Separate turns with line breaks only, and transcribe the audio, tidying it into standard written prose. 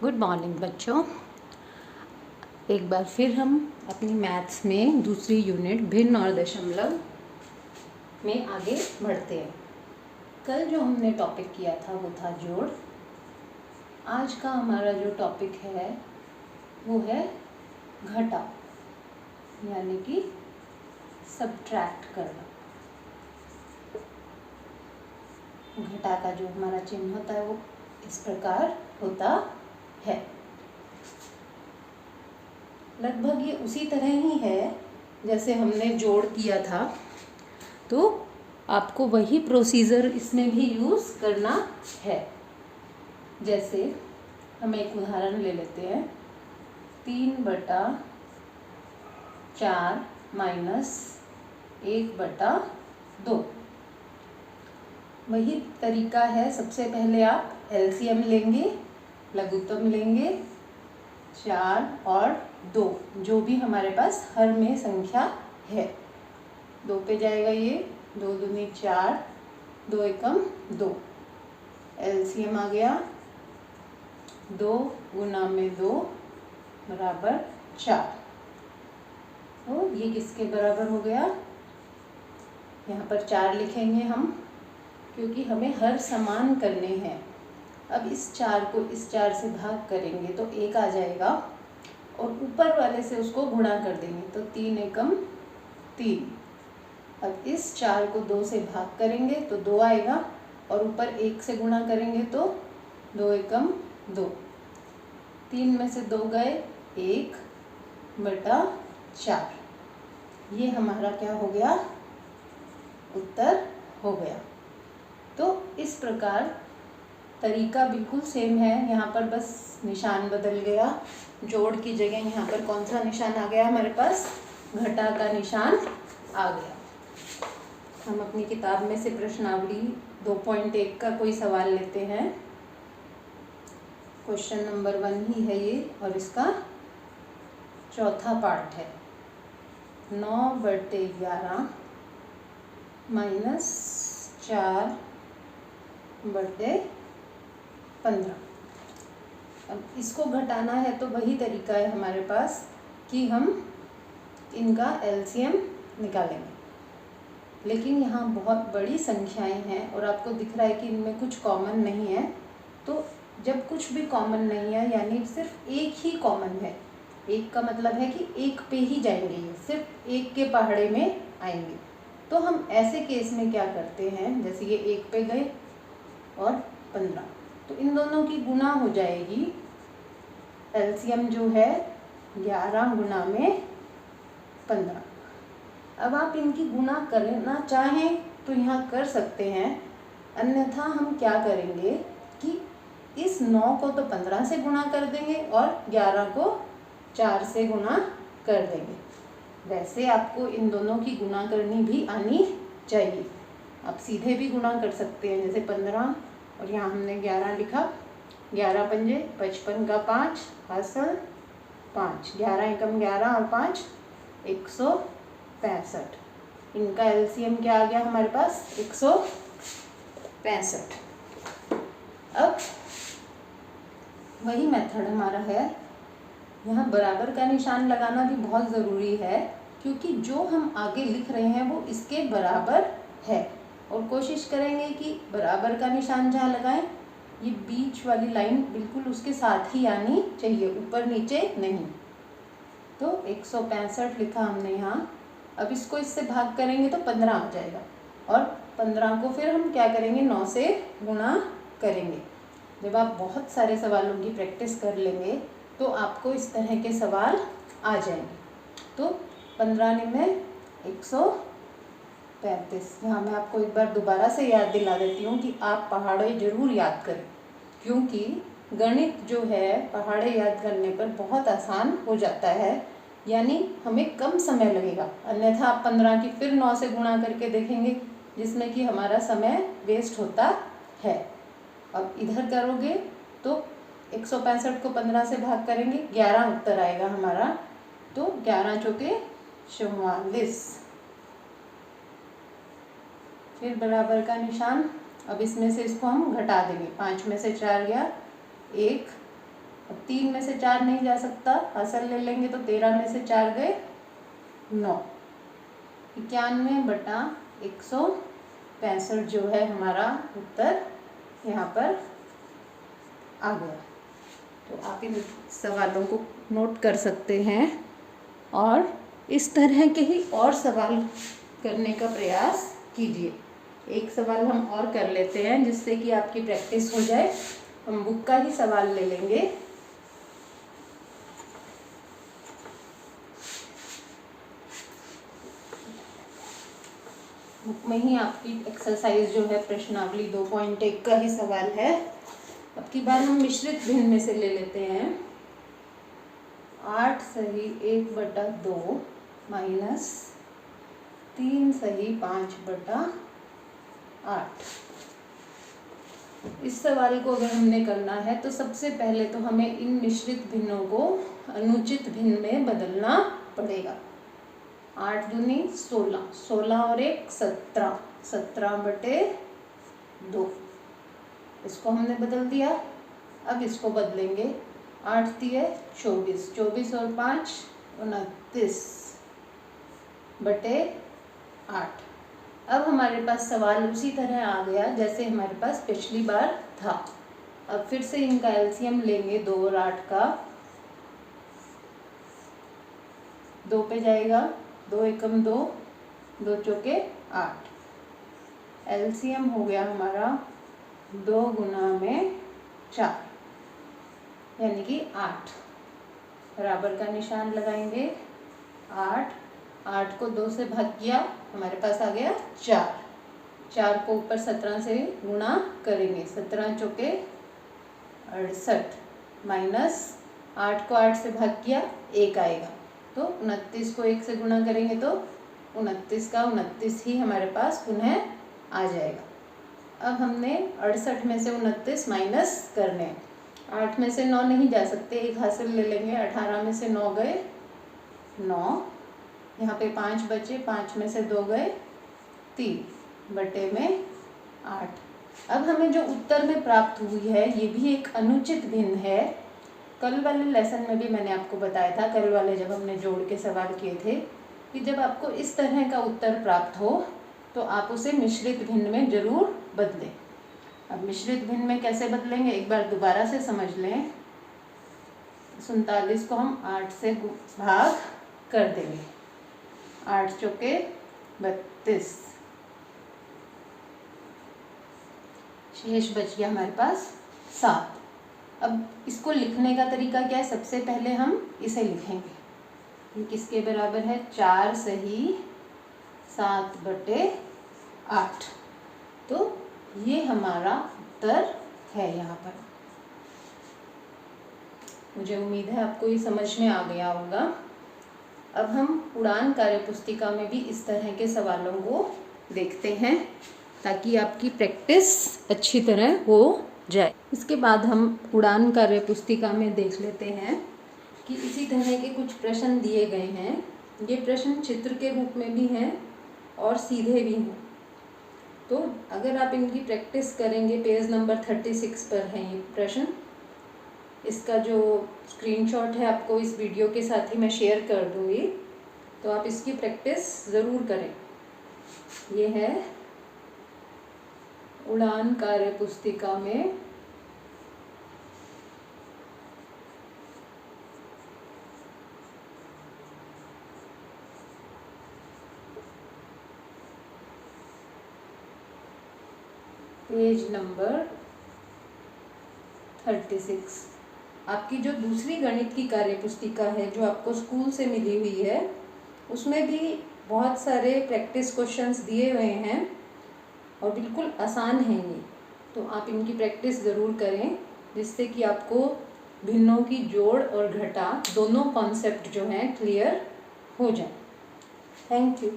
Good morning बच्चों। एक बार फिर हम अपनी मैथ्स में दूसरी यूनिट भिन्न और दशमलव में आगे बढ़ते हैं। कल जो हमने टॉपिक किया था वो था जोड़। आज का हमारा जो टॉपिक है वो है घटा, यानी कि सब्ट्रैक्ट करना। घटा का जो हमारा चिन्ह होता है वो इस प्रकार होता है। लगभग ये उसी तरह ही है जैसे हमने जोड़ किया था, तो आपको वही प्रोसीजर इसमें भी यूज़ करना है। जैसे हम एक उदाहरण ले लेते हैं, 3/4 माइनस 1/2। वही तरीका है। सबसे पहले आप एलसीएम लेंगे, लघुत्तम लेंगे, 4 और 2, जो भी हमारे पास हर में संख्या है। 2 पे जाएगा ये, 2 दूनी 4, 2 एकम 2। एलसीएम आ गया, 2 गुना में 2 बराबर 4। तो ये किसके बराबर हो गया? यहाँ पर 4 लिखेंगे हम, क्योंकि हमें हर समान करने हैं। अब इस 4 को इस 4 से भाग करेंगे तो 1 आ जाएगा, और ऊपर वाले से उसको गुणा कर देंगे तो 3 एकम 3। अब इस 4 को 2 से भाग करेंगे तो 2 आएगा, और ऊपर 1 से गुणा करेंगे तो 2 एकम 2। 3 में से 2 गए, 1/4। ये हमारा क्या हो गया? उत्तर हो गया। तो इस प्रकार तरीका बिल्कुल सेम है। यहाँ पर बस निशान बदल गया। जोड़ की जगह यहाँ पर कौन सा निशान आ गया हमारे पास? घटा का निशान आ गया। हम अपनी किताब में से प्रश्नावली 2.1 का कोई सवाल लेते हैं। क्वेश्चन नंबर 1 ही है ये, और इसका चौथा पार्ट है। 9/11 माइनस 4/15। अब इसको घटाना है तो वही तरीका है हमारे पास कि हम इनका एलसीएम निकालेंगे। लेकिन यहाँ बहुत बड़ी संख्याएं हैं और आपको दिख रहा है कि इनमें कुछ कॉमन नहीं है। तो जब कुछ भी कॉमन नहीं है, यानी सिर्फ एक ही कॉमन है, एक का मतलब है कि एक पे ही जाएंगे, ये सिर्फ एक के पहाड़े में आएंगे। तो हम ऐसे केस में क्या करते हैं, जैसे ये 1 पे गए और 15, तो इन दोनों की गुना हो जाएगी। एलसीएम जो है 11 गुना में 15। अब आप इनकी गुना करना चाहें तो यहाँ कर सकते हैं, अन्यथा हम क्या करेंगे कि इस 9 को तो 15 से गुणा कर देंगे और 11 को 4 से गुणा कर देंगे। वैसे आपको इन दोनों की गुना करनी भी आनी चाहिए। आप सीधे भी गुणा कर सकते हैं, जैसे 15 और यहाँ हमने 11 लिखा। 11 पंजे 55 का 5 हासिल 5, 11 एकम 11 और 5 165। इनका एलसीएम क्या आ गया हमारे पास? 165। अब वही मेथड हमारा है। यहाँ बराबर का निशान लगाना भी बहुत ज़रूरी है, क्योंकि जो हम आगे लिख रहे हैं वो इसके बराबर है। और कोशिश करेंगे कि बराबर का निशान जहाँ लगाएं, ये बीच वाली लाइन बिल्कुल उसके साथ ही आनी चाहिए, ऊपर नीचे नहीं। तो 165 लिखा हमने यहाँ। अब इसको इससे भाग करेंगे तो 15 आ जाएगा, और 15 को फिर हम क्या करेंगे? 9 से गुणा करेंगे। जब आप बहुत सारे सवालों की प्रैक्टिस कर लेंगे तो आपको इस तरह के सवाल आ जाएंगे। तो 15 में 135। यहाँ मैं आपको एक बार दोबारा से याद दिला देती हूँ कि आप पहाड़े जरूर याद करें, क्योंकि गणित जो है पहाड़े याद करने पर बहुत आसान हो जाता है, यानी हमें कम समय लगेगा। अन्यथा आप 15 की फिर 9 से गुणा करके देखेंगे, जिसमें कि हमारा समय वेस्ट होता है। अब इधर करोगे तो 165 को 15 से भाग करेंगे, 11 उत्तर आएगा हमारा। तो 11 चौके 44। फिर बराबर का निशान। अब इसमें से इसको हम घटा देंगे। 5 में से 4 गया, 1 अब 3 में से 4 नहीं जा सकता, असल ले लेंगे तो 13 में से 4 गए 9। 91/165 जो है हमारा उत्तर यहाँ पर आ गया। तो आप इन सवालों को नोट कर सकते हैं और इस तरह के ही और सवाल करने का प्रयास कीजिए। एक सवाल हम और कर लेते हैं जिससे कि आपकी प्रैक्टिस हो जाए। हम बुक का ही सवाल ले लेंगे। बुक में ही आपकी एक्सरसाइज जो है प्रश्नावली 2.1 का ही सवाल है। अब की बार हम मिश्रित भिन्न में से ले लेते हैं। 8 सही 1/2 माइनस 3 सही 5/8। इस सवाल को अगर हमने करना है तो सबसे पहले तो हमें इन मिश्रित भिन्नों को अनुचित भिन्न में बदलना पड़ेगा। 8 दूनी 16, 16 और 1 17, 17/2 इसको हमने बदल दिया। अब इसको बदलेंगे। 8 दिए 24, 24 और 5 29/8। अब हमारे पास सवाल उसी तरह आ गया जैसे हमारे पास पिछली बार था। अब फिर से इनका एलसीएम लेंगे 2 और 8 का। 2 पे जाएगा, 2 एकम 2, 2 चौके 8। एलसीएम हो गया हमारा 2 गुना में 4 यानी कि 8। बराबर का निशान लगाएंगे। 8 को 2 से भाग किया, हमारे पास आ गया 4। 4 को ऊपर 17 से गुणा करेंगे। 17 चौके 68 माइनस 8 को 8 से भाग किया 1 आएगा। तो 29 को 1 से गुणा करेंगे तो 29 का 29 ही हमारे पास पुनः आ जाएगा। अब हमने 68 में से 29 माइनस करने हैं। 8 में से 9 नहीं जा सकते, एक हासिल ले लेंगे। 18 में से 9 गए 9, यहाँ पे 5 बचे, 5 में से 2 गए 3/8। अब हमें जो उत्तर में प्राप्त हुई है ये भी एक अनुचित भिन्न है। कल वाले लेसन में भी मैंने आपको बताया था, कल वाले जब हमने जोड़ के सवाल किए थे, कि जब आपको इस तरह का उत्तर प्राप्त हो तो आप उसे मिश्रित भिन्न में जरूर बदलें। अब मिश्रित भिन्न में कैसे बदलेंगे एक बार दोबारा से समझ लें। 47 को हम 8 से भाग कर देंगे। 8 चौके 32, शेष बच गया हमारे पास 7। अब इसको लिखने का तरीका क्या है? सबसे पहले हम इसे लिखेंगे। ये किसके बराबर है? 4 सही 7/8। तो ये हमारा उत्तर है यहाँ पर। मुझे उम्मीद है आपको ये समझ में आ गया होगा। अब हम उड़ान कार्यपुस्तिका में भी इस तरह के सवालों को देखते हैं ताकि आपकी प्रैक्टिस अच्छी तरह हो जाए। इसके बाद हम उड़ान कार्यपुस्तिका में देख लेते हैं कि इसी तरह के कुछ प्रश्न दिए गए हैं। ये प्रश्न चित्र के रूप में भी हैं और सीधे भी हैं। तो अगर आप इनकी प्रैक्टिस करेंगे, पेज नंबर 36 पर है ये प्रश्न। इसका जो स्क्रीनशॉट है आपको इस वीडियो के साथ ही मैं शेयर कर दूँगी, तो आप इसकी प्रैक्टिस ज़रूर करें। ये है उड़ान कार्यपुस्तिका में पेज नंबर 36। आपकी जो दूसरी गणित की कार्यपुस्तिका है जो आपको स्कूल से मिली हुई है, उसमें भी बहुत सारे प्रैक्टिस क्वेश्चंस दिए हुए हैं और बिल्कुल आसान हैं ये। तो आप इनकी प्रैक्टिस ज़रूर करें जिससे कि आपको भिन्नों की जोड़ और घटा दोनों कॉन्सेप्ट जो हैं क्लियर हो जाए। Thank you.